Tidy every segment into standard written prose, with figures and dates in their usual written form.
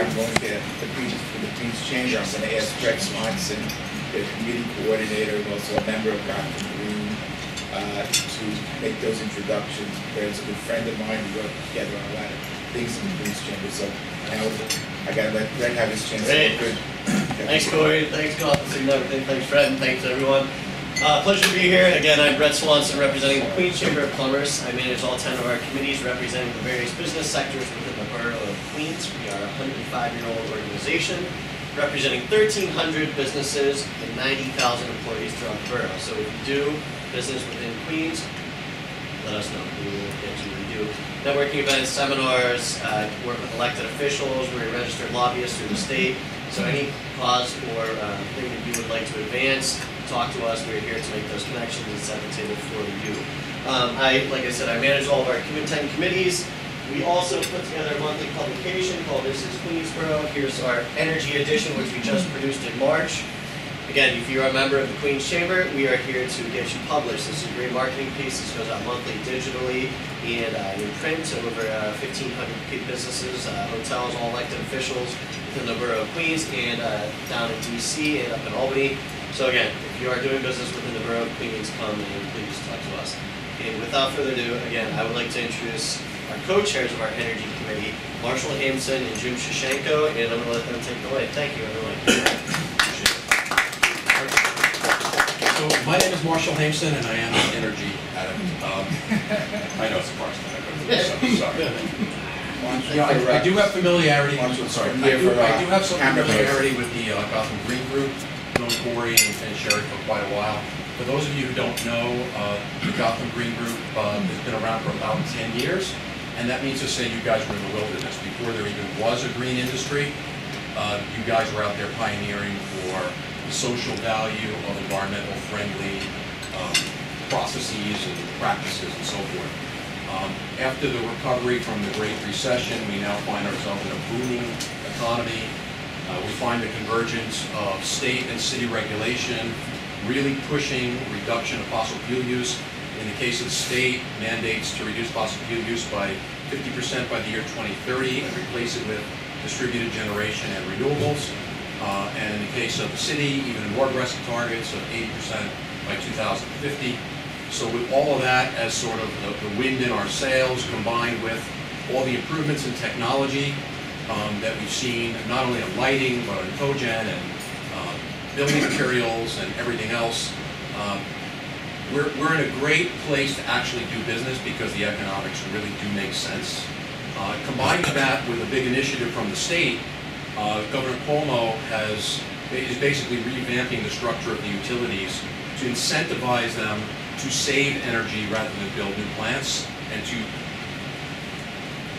Thursday, I'm going to the Queen's Chamber. I'm going to ask Brett Swanson, the committee coordinator and also a member of Gotham Green, to make those introductions. Brett's a good friend of mine. We work together on a lot of things in the Queen's Chamber. So now I got to let Brett have his chance. Great. Thanks, Corey. Thanks, Gotham City Networking. Thanks, Fred. And thanks, everyone. Pleasure to be here. Again, I'm Brett Swanson, representing the Queens Chamber of Commerce. I manage all 10 of our committees representing the various business sectors within the borough of Queens. We are a 105-year-old organization representing 1,300 businesses and 90,000 employees throughout the borough. So if you do business within Queens, let us know. We will get you. We do networking events, seminars, work with elected officials. We're registered lobbyists through the state. So any cause or thing that you would like to advance, talk to us. We're here to make those connections and set the table for you. Like I said, I manage all of our 10 committees. We also put together a monthly publication called This is Queensboro. Here's our energy edition, which we just produced in March. Again, if you're a member of the Queen's Chamber, we are here to get you published. This is a great marketing piece. This goes out monthly digitally and in print to over 1,500 businesses, hotels, all elected officials within the borough of Queens and down in DC and up in Albany. So again, if you are doing business within the borough of Queens, come and please talk to us. And without further ado, again, I would like to introduce our co-chairs of our Energy Committee, Marshall Hameson and Jim Shashenko, and I'm going to let them take it away. Thank you, everyone. So my name is Marshall Hameson, and I am an energy addict. I know it's a first time. Sorry. I do have familiarity. I do have some familiarity with the Gotham Green Group. Known Corey and Sherry for quite a while. For those of you who don't know, the Gotham Green Group has been around for about 10 years, and that means to say you guys were in the wilderness. Before there even was a green industry, you guys were out there pioneering for the social value of environmental friendly processes and practices and so forth. After the recovery from the Great Recession, we now find ourselves in a booming economy. We find the convergence of state and city regulation really pushing reduction of fossil fuel use. In the case of the state, mandates to reduce fossil fuel use by 50% by the year 2030 and replace it with distributed generation and renewables. And in the case of the city, even more aggressive targets of 80% by 2050. So with all of that as sort of the wind in our sails, combined with all the improvements in technology that we've seen, not only in lighting, but in cogen and building materials and everything else, we're in a great place to actually do business because the economics really do make sense. Combining that with a big initiative from the state, Governor Cuomo is basically revamping the structure of the utilities to incentivize them to save energy rather than build new plants and to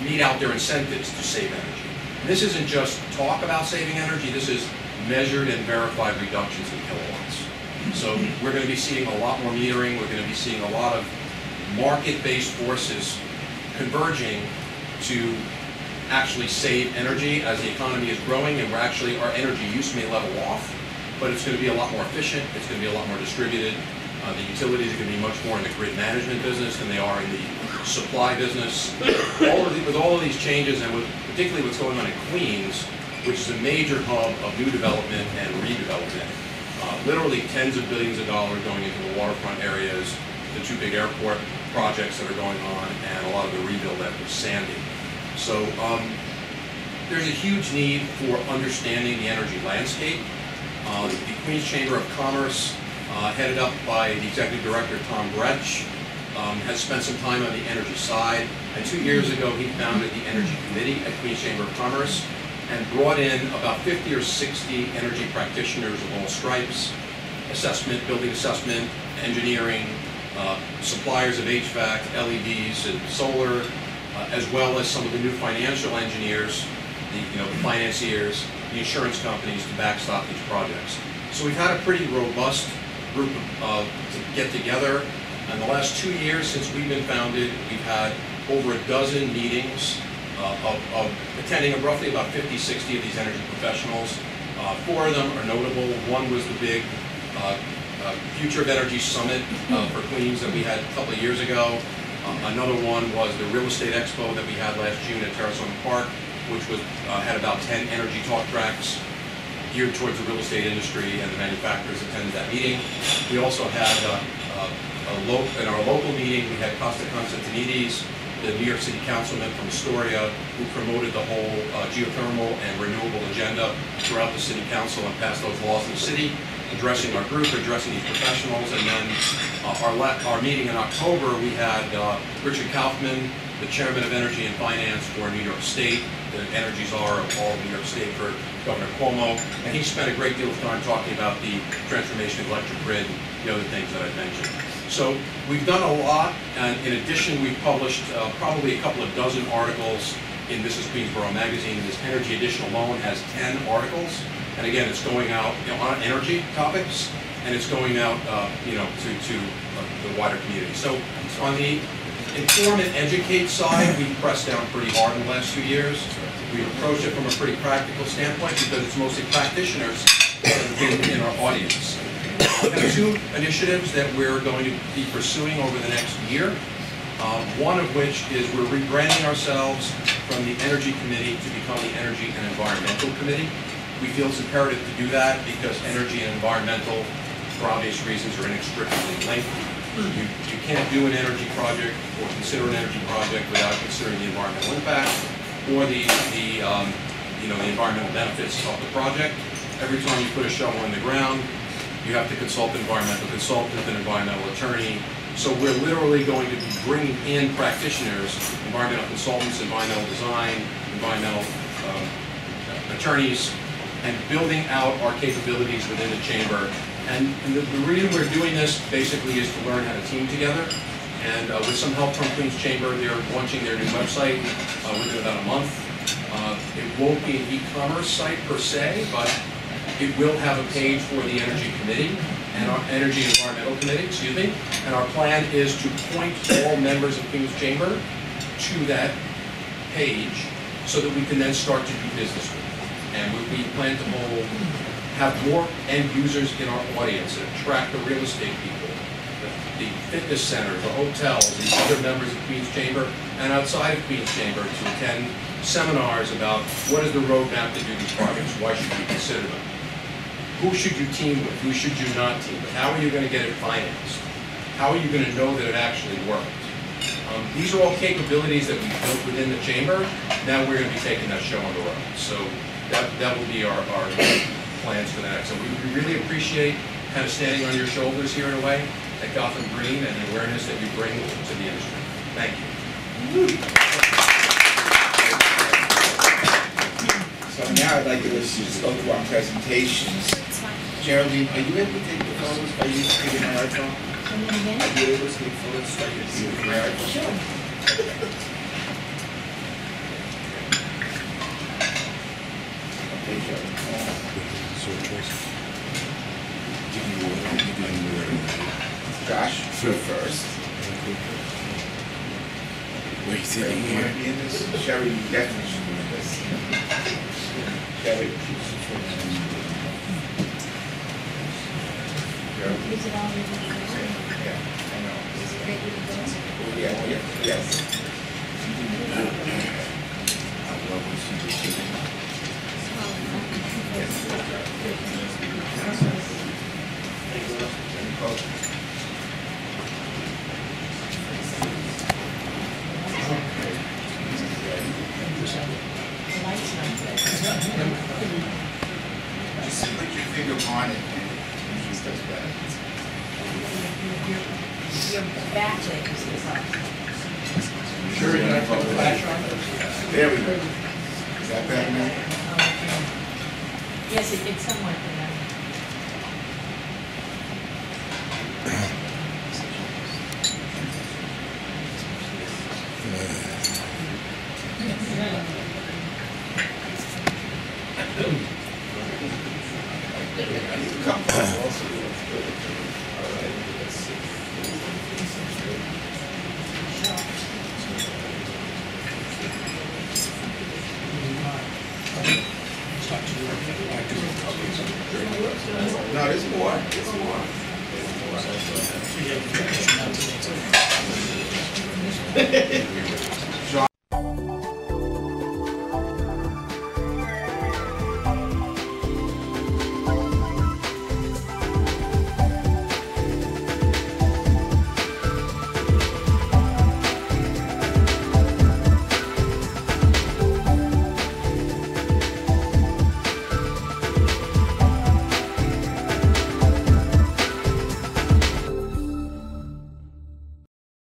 mete out their incentives to save energy. And this isn't just talk about saving energy, this is measured and verified reductions in kilowatts. So we're going to be seeing a lot more metering, we're going to be seeing a lot of market-based forces converging to actually save energy as the economy is growing, and our energy use may level off, but it's going to be a lot more efficient, it's going to be a lot more distributed. The utilities are going to be much more in the grid management business than they are in the supply business. With all of these changes, and with particularly what's going on in Queens, which is a major hub of new development and redevelopment, literally tens of billions of dollars going into the waterfront areas, the two big airport projects that are going on, and a lot of the rebuild efforts, Sandy. So there's a huge need for understanding the energy landscape. The Queens Chamber of Commerce, headed up by the Executive Director, Tom Gretsch, has spent some time on the energy side, and 2 years ago he founded the Energy Committee at Queens Chamber of Commerce and brought in about 50 or 60 energy practitioners of all stripes, building assessment, engineering, suppliers of HVAC, LEDs, and solar, as well as some of the new financial engineers, the financiers, the insurance companies to backstop these projects. So we've had a pretty robust group to get together. In the last 2 years since we've been founded, we've had over a dozen meetings of attending roughly about 50, 60 of these energy professionals. 4 of them are notable. One was the big Future of Energy Summit for Queens that we had a couple of years ago. Another one was the Real Estate Expo that we had last June at Terrace Park. which was had about 10 energy talk tracks geared towards the real estate industry, and the manufacturers attended that meeting. We also had in our local meeting, we had Costa Constantinides, the New York City councilman from Astoria, who promoted the whole geothermal and renewable agenda throughout the city council and passed those laws in the city, addressing our group, addressing these professionals. And then our meeting in October, we had Richard Kaufman, the chairman of Energy and Finance for New York State, the energy czar of all of New York State for Governor Cuomo, and he spent a great deal of time talking about the transformation of the electric grid, the other things that I mentioned. So we've done a lot, and in addition, we've published probably a couple of dozen articles in Mrs. Queensborough magazine. This Energy Edition alone has 10 articles, and again, it's going out on energy topics, and it's going out to the wider community. So on the inform and educate side, we've pressed down pretty hard in the last 2 years. We've approached it from a pretty practical standpoint because it's mostly practitioners in our audience. We have 2 initiatives that we're going to be pursuing over the next year. One of which is we're rebranding ourselves from the Energy Committee to become the Energy and Environmental Committee. We feel it's imperative to do that because energy and environmental, for obvious reasons, are inextricably linked. You can't do an energy project or consider an energy project without considering the environmental impact or the environmental benefits of the project. Every time you put a shovel in the ground, you have to consult an environmental consultant, an environmental attorney. So we're literally going to be bringing in practitioners, environmental consultants, environmental design, environmental attorneys, and building out our capabilities within the chamber. And the reason we're doing this basically is to learn how to team together. And with some help from Queens Chamber, they're launching their new website within about a month. It won't be an e-commerce site per se, but it will have a page for the Energy Committee and our Energy and Environmental Committee, excuse me. And our plan is to point all members of Queens Chamber to that page so that we can then start to do business with it. And we plan to have more end users in our audience and attract the real estate people, the fitness centers, the hotels, the other members of Queens Chamber and outside of Queens Chamber to attend seminars about what is the roadmap to do these projects, why should you consider them, who should you team with, who should you not team with, how are you going to get it financed, how are you going to know that it actually worked. These are all capabilities that we've built within the chamber. Now we're going to be taking that show on the road. So that will be our plans for that. So we really appreciate kind of standing on your shoulders here in a way at Gotham Green and the awareness that you bring to the industry. Thank you. So now I'd like to just go through our presentations. Geraldine, are you able to take the photos? Are you taking my iPhone? Are you able to take photos? Sure. Okay, Geraldine. Josh, go first. Where you sitting You here? want to be in this? Sherry, you definitely should be in this. Sherry. Is it already? Yeah, I know. Is it ready to go? Yes. I love when she was sitting. Just put your finger on it and it just does that. Your back leg is up. Sure, you have a flash on? There we go. Is that better now? Yes, it's somewhat better.